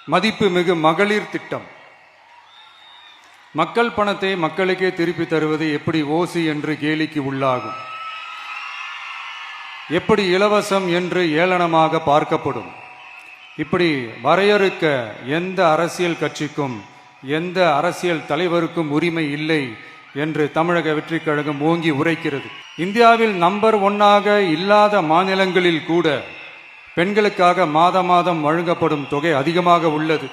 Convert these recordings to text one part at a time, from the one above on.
மதிப்புமிகு மகளிர் திட்டம். மக்கள் பணத்தை மக்களுக்கே திருப்பி தருவது எப்படி ஓசி என்று கேலிக்கு உள்ளாகும், எப்படி இலவசம் என்று ஏளனமாக பார்க்கப்படும். இப்படி வரையறுக்க எந்த அரசியல் கட்சிக்கும் எந்த அரசியல் தலைவருக்கும் உரிமை இல்லை என்று தமிழக வெற்றிக் கழகம் ஓங்கி உரைக்கிறது. இந்தியாவில் நம்பர் 1 இல்லாத மாநிலங்களில் கூட பெண்களுக்காக மாதம் வழங்கப்படும் தொகை அதிகமாக உள்ளது.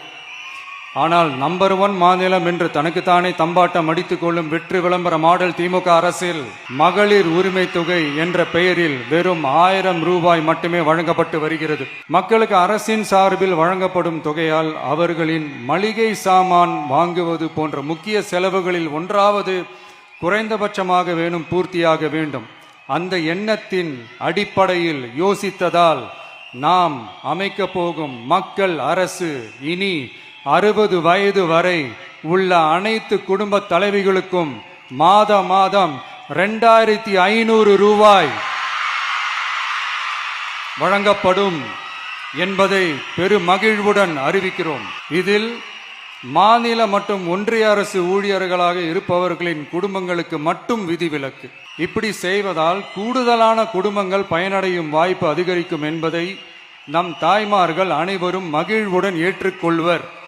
ஆனால் நம்பர் 1 மாநிலம் என்று தனக்குத்தானே தம்பாட்டம் அடித்துக் கொள்ளும் வெற்றி விளம்பர மாடல் திமுக அரசில் மகளிர் உரிமை தொகை என்ற பெயரில் வெறும் 1000 ரூபாய் மட்டுமே வழங்கப்பட்டு வருகிறது. மக்களுக்கு அரசின் சார்பில் வழங்கப்படும் தொகையால் அவர்களின் மளிகை சாமான் வாங்குவது போன்ற முக்கிய செலவுகளில் ஒன்றாவது குறைந்தபட்சமாக வேணும் பூர்த்தியாக வேண்டும். அந்த எண்ணத்தின் அடிப்படையில் யோசித்ததால் நாம் அமைக்க போகும் மக்கள் அரசு இனி 60 வயது வரை உள்ள அனைத்து குடும்ப தலைவிகளுக்கும் மாதம் 2500 ரூபாய் வழங்கப்படும் என்பதை பெருமகிழ்வுடன் அறிவிக்கிறோம். இதில் மாநில மற்றும் ஒன்றிய அரசு ஊழியர்களாக இருப்பவர்களின் குடும்பங்களுக்கு மட்டும் விதிவிலக்கு. இப்படி செய்வதால் கூடுதலான குடும்பங்கள் பயனடையும் வாய்ப்பு அதிகரிக்கும் என்பதை நம் தாய்மார்கள் அனைவரும் மகிழ்வுடன் ஏற்றுக்கொள்வர்.